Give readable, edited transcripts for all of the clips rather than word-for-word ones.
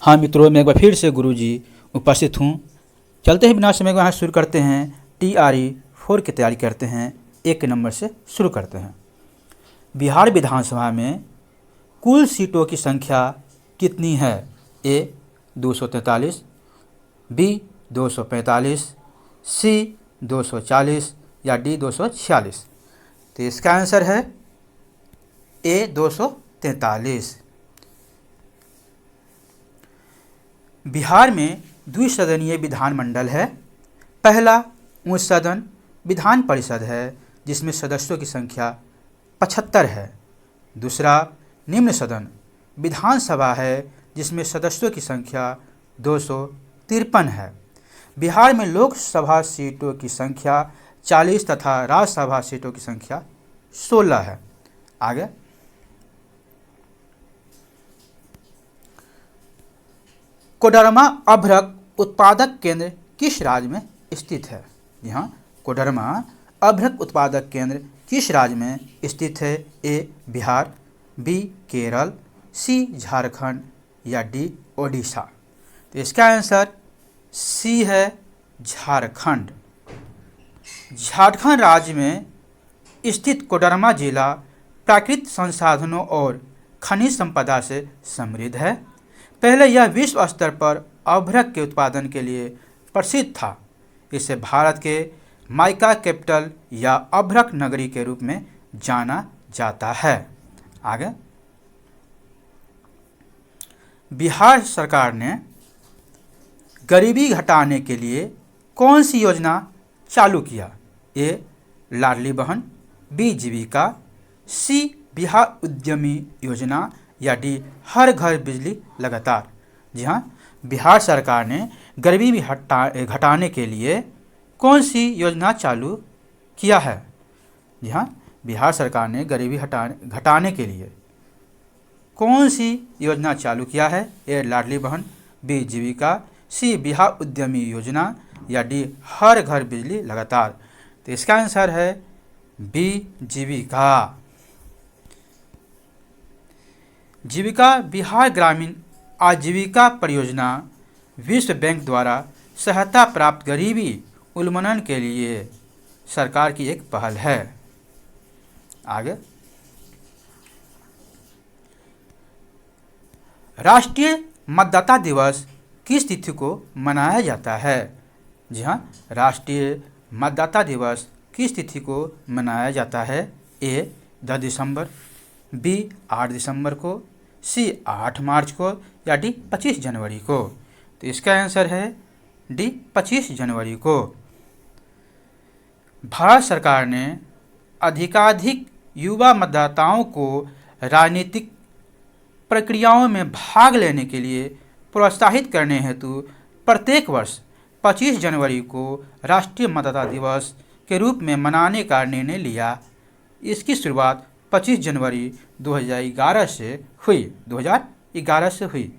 हाँ मित्रों, मैं एक बार फिर से गुरुजी उपस्थित हूँ। चलते ही बिना समय को यहाँ शुरू करते हैं। TRE 4 की तैयारी करते हैं। 1 नंबर से शुरू करते हैं। बिहार विधानसभा में कुल सीटों की संख्या कितनी है? A 243, B 245, C 240 या D 246? तो इसका आंसर है A 243। बिहार में द्विसदनीय विधानमंडल है। पहला उच्च सदन विधान परिषद है जिसमें सदस्यों की संख्या 75 है। दूसरा निम्न सदन विधानसभा है जिसमें सदस्यों की संख्या 253 है। बिहार में लोकसभा सीटों की संख्या 40 तथा राज्यसभा सीटों की संख्या 16 है। आगे कोडरमा अभ्रक उत्पादक केंद्र किस राज्य में स्थित है? जी हाँ, कोडरमा अभ्रक उत्पादक केंद्र किस राज्य में स्थित है? A Bihar, B Kerala, C Jharkhand या D ओडिशा? तो इसका आंसर C है झारखंड। झारखंड राज्य में स्थित कोडरमा जिला प्राकृतिक संसाधनों और खनिज संपदा से समृद्ध है। पहले यह विश्व स्तर पर अभ्रक के उत्पादन के लिए प्रसिद्ध था। इसे भारत के माइका कैपिटल या अभ्रक नगरी के रूप में जाना जाता है। आगे बिहार सरकार ने गरीबी घटाने के लिए कौन सी योजना चालू किया? A लाडली बहन, B जीविका, C बिहार उद्यमी योजना या D हर घर बिजली लगातार? जी हाँ, बिहार सरकार ने गरीबी घटाने के लिए कौन सी योजना चालू किया है? जी हाँ, बिहार सरकार ने गरीबी घटाने के लिए कौन सी योजना चालू किया है? A लाडली बहन, B जीविका, C बिहार उद्यमी योजना या D हर घर बिजली लगातार? तो इसका आंसर है B जीविका। जीविका बिहार ग्रामीण आजीविका परियोजना विश्व बैंक द्वारा सहायता प्राप्त गरीबी उन्मूलन के लिए सरकार की एक पहल है। आगे राष्ट्रीय मतदाता दिवस किस तिथि को मनाया जाता है? जी हाँ, राष्ट्रीय मतदाता दिवस किस तिथि को मनाया जाता है? A 10 दिसंबर, B 8 दिसंबर को, C 8 मार्च को या D 25 जनवरी को? तो इसका आंसर है D 25 जनवरी को। भारत सरकार ने अधिकाधिक युवा मतदाताओं को राजनीतिक प्रक्रियाओं में भाग लेने के लिए प्रोत्साहित करने हेतु प्रत्येक वर्ष 25 जनवरी को राष्ट्रीय मतदाता दिवस के रूप में मनाने का निर्णय लिया। इसकी शुरुआत 25 जनवरी 2011 से हुई।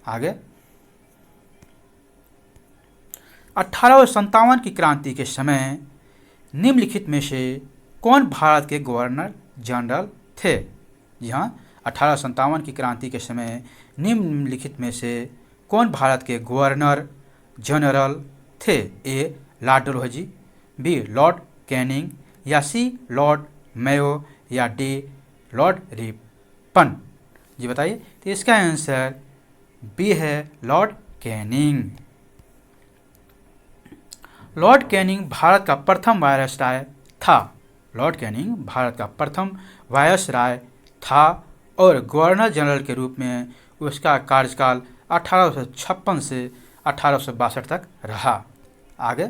आगे 1857 की क्रांति के समय निम्नलिखित में से कौन भारत के गवर्नर जनरल थे? जी हाँ, 1857 की क्रांति के समय निम्नलिखित में से कौन भारत के गवर्नर जनरल थे? A Lord Dalhousie, B Lord Canning या C लॉर्ड मेयो या D लॉर्ड रिपन? जी बताइए। तो इसका आंसर B है Lord Canning. Lord Canning Bharat का प्रथम वायसराय था। लॉर्ड कैनिंग भारत का प्रथम वायसराय था और गवर्नर जनरल के रूप में उसका कार्यकाल 1856 से 1862 तक रहा। आगे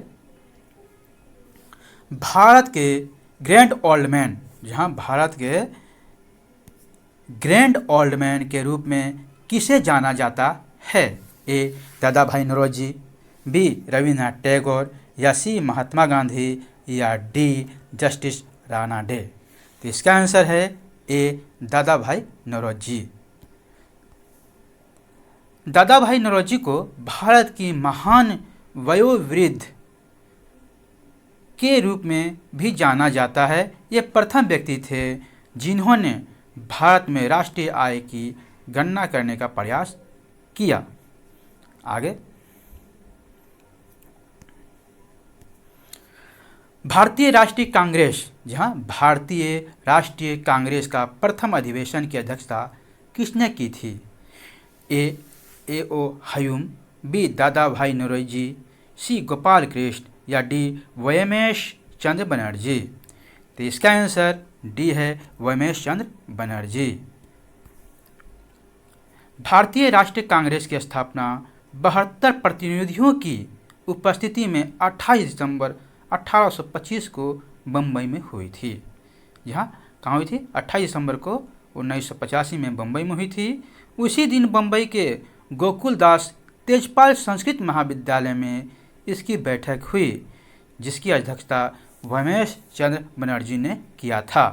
भारत के ग्रैंड ओल्ड मैन, जहाँ भारत के ग्रैंड ओल्ड मैन के रूप में किसे जाना जाता है? A दादा भाई नौरोजी, B रविन्द्रनाथ टैगोर या C महात्मा गांधी या D जस्टिस राणा डे? तो इसका आंसर है A दादा भाई नौरोजी। दादा भाई नौरोजी को भारत की महान वयोवृद्ध के रूप में भी जाना जाता है। ये प्रथम व्यक्ति थे जिन्होंने भारत में राष्ट्रीय आय की गणना करने का प्रयास किया। आगे, भारतीय राष्ट्रीय कांग्रेस, जी हाँ, भारतीय राष्ट्रीय कांग्रेस का प्रथम अधिवेशन की अध्यक्षता किसने की थी? ए ओ हयूम, बी दादा भाई नौरोजी, सी गोपाल कृष्ण या डी वैमेश चंद्र बनर्जी। तो इसका आंसर डी है वैमेश चंद्र बनर्जी। भारतीय राष्ट्रीय कांग्रेस की स्थापना 72 प्रतिनिधियों की उपस्थिति में 28 दिसंबर 1825 को बम्बई में हुई थी। यहाँ कहाँ हुई थी? 28 दिसंबर को 1985 में बम्बई में हुई थी। उसी दिन बम्बई के गोकुलदास तेजपाल संस्कृत महाविद्यालय में इसकी बैठक हुई, जिसकी अध्यक्षता वैमेश चंद्र बनर्जी ने किया था।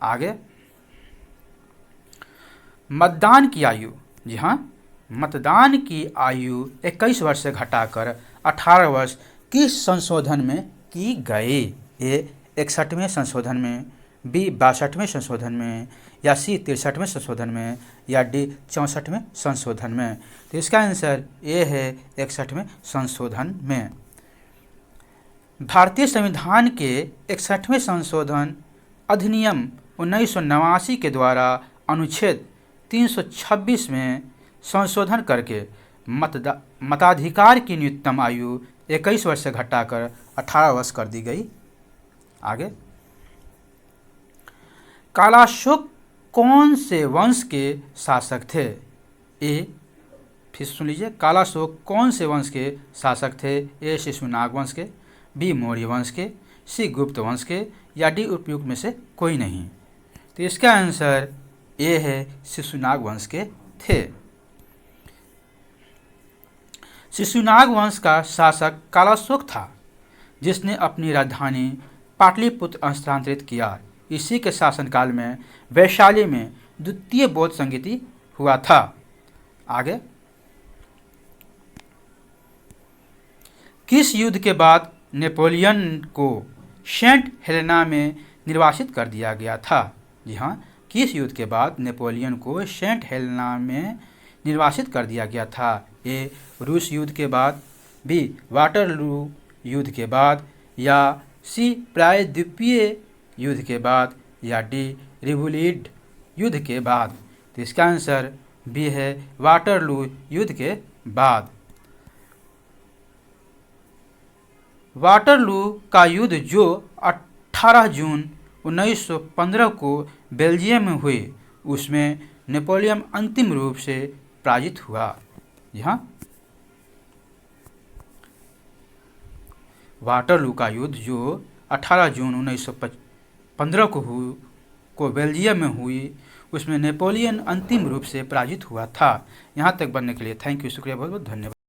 आगे, मतदान की आयु, जी हाँ, मतदान की आयु 21 वर्ष से घटाकर 18 वर्ष किस संशोधन में की गई? ए 61वें संशोधन में, बी 62वें संशोधन में या सी 63वें संशोधन में या डी 64वें संशोधन में। तो इसका आंसर ए है 61वें संशोधन में। भारतीय संविधान के 61वें संशोधन अधिनियम 1989 के द्वारा अनुच्छेद 326 में संशोधन करके मताधिकार की न्यूनतम आयु 21 वर्ष से घटाकर 18 वर्ष कर दी गई। आगे, कालाशोक कौन से वंश के शासक थे? ए, फिर सुन लीजिए, कालाशोक कौन से वंश के शासक थे? ए शिशुनाग वंश के, बी मौर्य वंश के, सी गुप्त वंश के या डी उपयुक्त में से कोई नहीं। तो इसका आंसर ए है शिशुनाग वंश के थे। शिशुनाग वंश का शासक कालाशोक था, जिसने अपनी राजधानी पाटलिपुत्र स्थानांतरित किया। इसी के शासनकाल में वैशाली में द्वितीय बौद्ध संगीति हुआ था। आगे, किस युद्ध के बाद नेपोलियन को सेंट हेलेना में निर्वासित कर दिया गया था? जी हाँ, किस युद्ध के बाद नेपोलियन को सेंट हेलेना में निर्वासित कर दिया गया था? ए रूस युद्ध के बाद, बी वाटरलू युद्ध के बाद या सी प्रायद्वीपीय युद्ध के बाद या डी रिवुलिड युद्ध के बाद। तो इसका आंसर बी है वाटरलू युद्ध के बाद। वाटरलू का युद्ध जो 18 जून 1915 को बेल्जियम में हुई, उसमें नेपोलियन अंतिम रूप से पराजित हुआ। यहाँ वाटरलू का युद्ध जो 18 जून 1915 को बेल्जियम में हुई, उसमें नेपोलियन अंतिम रूप से पराजित हुआ था। यहाँ तक बनने के लिए थैंक यू, शुक्रिया, बहुत बहुत धन्यवाद।